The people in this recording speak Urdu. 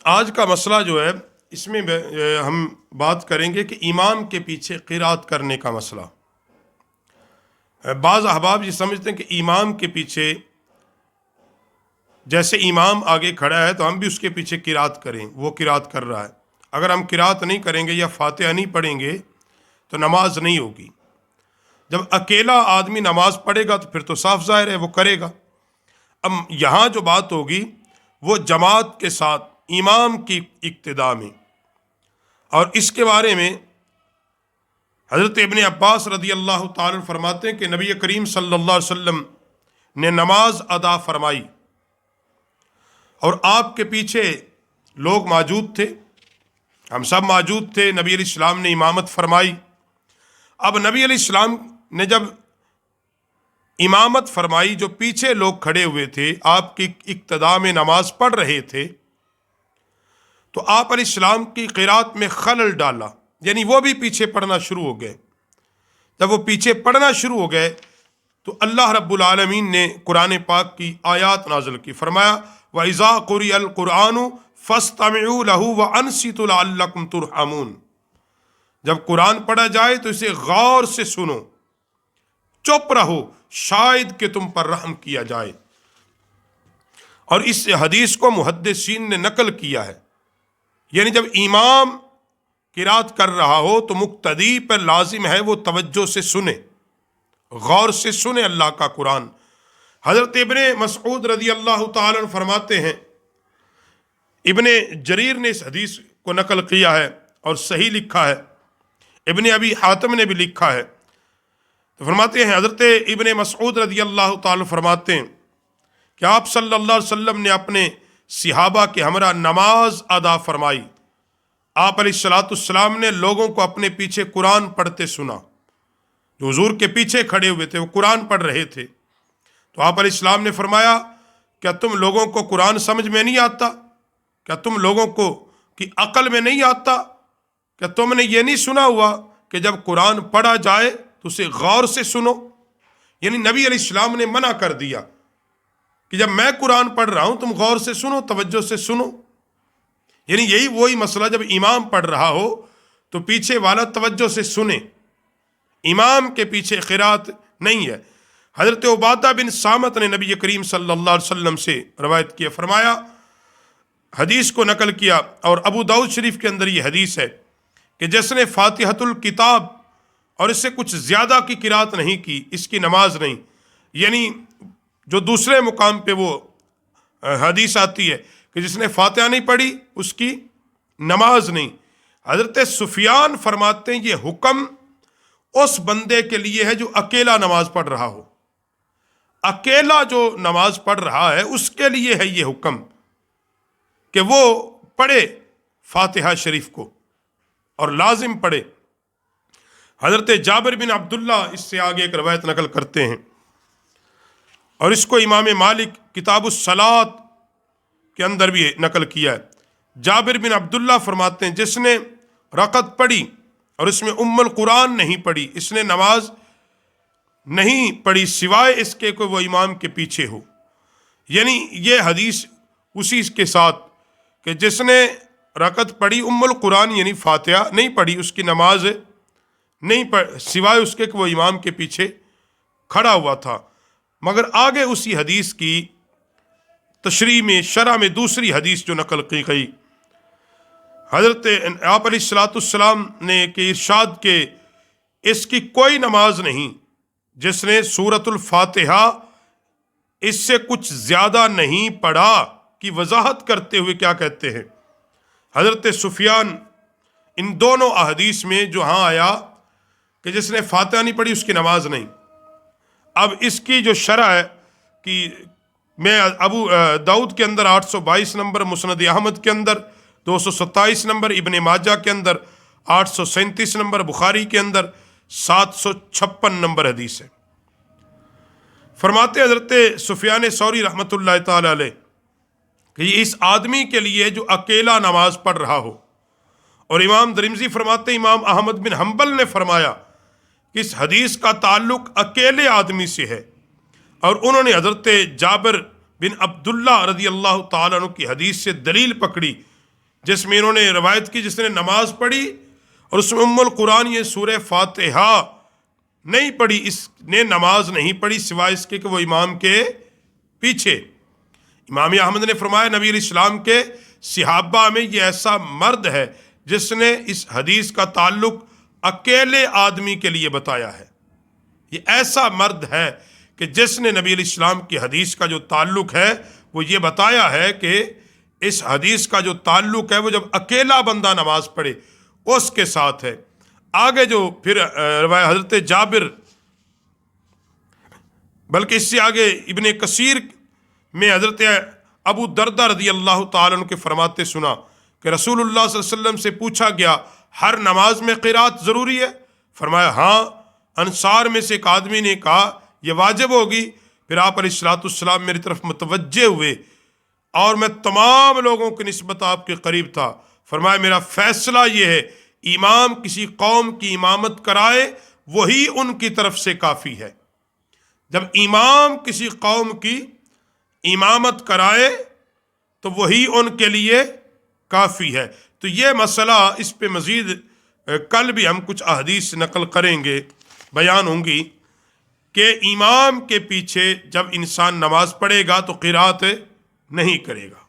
آج کا مسئلہ جو ہے اس میں ہم بات کریں گے کہ امام کے پیچھے قرات کرنے کا مسئلہ۔ بعض احباب یہ سمجھتے ہیں کہ امام کے پیچھے جیسے امام آگے کھڑا ہے تو ہم بھی اس کے پیچھے قرات کریں، وہ قرات کر رہا ہے، اگر ہم قرات نہیں کریں گے یا فاتحہ نہیں پڑھیں گے تو نماز نہیں ہوگی۔ جب اکیلا آدمی نماز پڑھے گا تو پھر تو صاف ظاہر ہے وہ کرے گا۔ اب یہاں جو بات ہوگی وہ جماعت کے ساتھ امام کی اقتداء میں، اور اس کے بارے میں حضرت ابن عباس رضی اللہ تعالی عنہ فرماتے ہیں کہ نبی کریم صلی اللہ علیہ وسلم نے نماز ادا فرمائی اور آپ کے پیچھے لوگ موجود تھے، ہم سب موجود تھے، نبی علیہ السلام نے امامت فرمائی۔ اب نبی علیہ السلام نے جب امامت فرمائی، جو پیچھے لوگ کھڑے ہوئے تھے آپ کی اقتداء میں نماز پڑھ رہے تھے، تو آپ علیہ السلام کی قرات میں خلل ڈالا، یعنی وہ بھی پیچھے پڑھنا شروع ہو گئے۔ جب وہ پیچھے پڑھنا شروع ہو گئے تو اللہ رب العالمین نے قرآن پاک کی آیات نازل کی، فرمایا وَإِذَا قُرِئَ الْقُرْآنُ فَاسْتَمِعُوا لَهُ وَأَنصِتُوا لَعَلَّكُمْ تُرْحَمُونَ۔ جب قرآن پڑھا جائے تو اسے غور سے سنو، چپ رہو شاید کہ تم پر رحم کیا جائے۔ اور اس حدیث کو محدثین نے نقل کیا ہے، یعنی جب امام قرات کر رہا ہو تو مقتدی پر لازم ہے وہ توجہ سے سنے، غور سے سنے اللہ کا قرآن۔ حضرت ابن مسعود رضی اللہ تعالی عنہ فرماتے ہیں، ابن جریر نے اس حدیث کو نقل کیا ہے اور صحیح لکھا ہے، ابن ابی حاتم نے بھی لکھا ہے، تو فرماتے ہیں حضرت ابن مسعود رضی اللہ تعالی فرماتے ہیں کہ آپ صلی اللہ علیہ وسلم نے اپنے صحابہ کے ہمراہ نماز ادا فرمائی۔ آپ علیہ السلام نے لوگوں کو اپنے پیچھے قرآن پڑھتے سنا، جو حضور کے پیچھے کھڑے ہوئے تھے وہ قرآن پڑھ رہے تھے، تو آپ علیہ السلام نے فرمایا کیا تم لوگوں کو قرآن سمجھ میں نہیں آتا؟ کیا تم لوگوں کو کی عقل میں نہیں آتا؟ کیا تم نے یہ نہیں سنا ہوا کہ جب قرآن پڑھا جائے تو اسے غور سے سنو؟ یعنی نبی علیہ السلام نے منع کر دیا کہ جب میں قرآن پڑھ رہا ہوں تم غور سے سنو، توجہ سے سنو۔ یعنی یہی وہی مسئلہ، جب امام پڑھ رہا ہو تو پیچھے والا توجہ سے سنے، امام کے پیچھے قرات نہیں ہے۔ حضرت عبادہ بن صامت نے نبی کریم صلی اللہ علیہ وسلم سے روایت کیا، فرمایا، حدیث کو نقل کیا، اور ابو داؤد شریف کے اندر یہ حدیث ہے کہ جس نے فاتحۃ الکتاب اور اس سے کچھ زیادہ کی قرات نہیں کی اس کی نماز نہیں۔ یعنی جو دوسرے مقام پہ وہ حدیث آتی ہے کہ جس نے فاتحہ نہیں پڑھی اس کی نماز نہیں۔ حضرت سفیان فرماتے ہیں یہ حکم اس بندے کے لیے ہے جو اکیلا نماز پڑھ رہا ہو، اکیلا جو نماز پڑھ رہا ہے اس کے لیے ہے یہ حکم کہ وہ پڑھے فاتحہ شریف کو اور لازم پڑھے۔ حضرت جابر بن عبداللہ اس سے آگے ایک روایت نقل کرتے ہیں، اور اس کو امام مالک کتاب الصلاۃ کے اندر بھی نقل کیا ہے۔ جابر بن عبداللہ فرماتے ہیں جس نے رکعت پڑھی اور اس میں ام القرآن نہیں پڑھی، اس نے نماز نہیں پڑھی سوائے اس کے کہ وہ امام کے پیچھے ہو۔ یعنی یہ حدیث اسی کے ساتھ کہ جس نے رکعت پڑھی ام القرآن یعنی فاتحہ نہیں پڑھی اس کی نماز نہیں سوائے اس کے کہ وہ امام کے پیچھے کھڑا ہوا تھا۔ مگر آگے اسی حدیث کی تشریح میں شرح میں دوسری حدیث جو نقل کی گئی، حضرت آپ علیہ السلام نے کہ ارشاد کے اس کی کوئی نماز نہیں جس نے سورۃ الفاتحہ اس سے کچھ زیادہ نہیں پڑھا کی وضاحت کرتے ہوئے کیا کہتے ہیں حضرت سفیان، ان دونوں احادیث میں جو ہاں آیا کہ جس نے فاتحہ نہیں پڑھی اس کی نماز نہیں۔ اب اس کی جو شرح ہے کہ میں ابو داؤد کے اندر 822 نمبر، مسند احمد کے اندر 227 نمبر، ابن ماجہ کے اندر 837 نمبر، بخاری کے اندر 756 نمبر حدیث ہے۔ فرماتے حضرت سفیان ثوری رحمۃ اللہ تعالی علیہ کہ یہ اس آدمی کے لیے جو اکیلا نماز پڑھ رہا ہو، اور امام ترمذی فرماتے امام احمد بن حنبل نے فرمایا کہ اس حدیث کا تعلق اکیلے آدمی سے ہے، اور انہوں نے حضرت جابر بن عبداللہ رضی اللہ تعالیٰ عنہ کی حدیث سے دلیل پکڑی جس میں انہوں نے روایت کی جس نے نماز پڑھی اور اس میں ام القرآن یہ سورہ فاتحہ نہیں پڑھی، اس نے نماز نہیں پڑھی سوائے اس کے کہ وہ امام کے پیچھے۔ امام احمد نے فرمایا نبی علیہ السلام کے صحابہ میں یہ ایسا مرد ہے جس نے اس حدیث کا تعلق اکیلے آدمی کے لیے بتایا ہے۔ یہ ایسا مرد ہے کہ جس نے نبی علیہ السلام کی حدیث کا جو تعلق ہے وہ یہ بتایا ہے کہ اس حدیث کا جو تعلق ہے وہ جب اکیلا بندہ نماز پڑھے اس کے ساتھ ہے۔ آگے جو پھر روایت حضرت جابر، بلکہ اس سے آگے ابن کثیر میں حضرت ابو دردہ رضی اللہ تعالیٰ عنہ کے فرماتے سنا کہ رسول اللہ صلی اللہ علیہ وسلم سے پوچھا گیا ہر نماز میں قرات ضروری ہے؟ فرمایا ہاں۔ انصار میں سے ایک آدمی نے کہا یہ واجب ہوگی؟ پھر آپ علیہ الصلوۃ والسلام میری طرف متوجہ ہوئے اور میں تمام لوگوں کی نسبت آپ کے قریب تھا۔ فرمایا میرا فیصلہ یہ ہے امام کسی قوم کی امامت کرائے وہی ان کی طرف سے کافی ہے۔ جب امام کسی قوم کی امامت کرائے تو وہی ان کے لیے کافی ہے۔ تو یہ مسئلہ اس پہ مزید کل بھی ہم کچھ احادیث نقل کریں گے، بیان ہوں گی کہ امام کے پیچھے جب انسان نماز پڑھے گا تو قرات نہیں کرے گا۔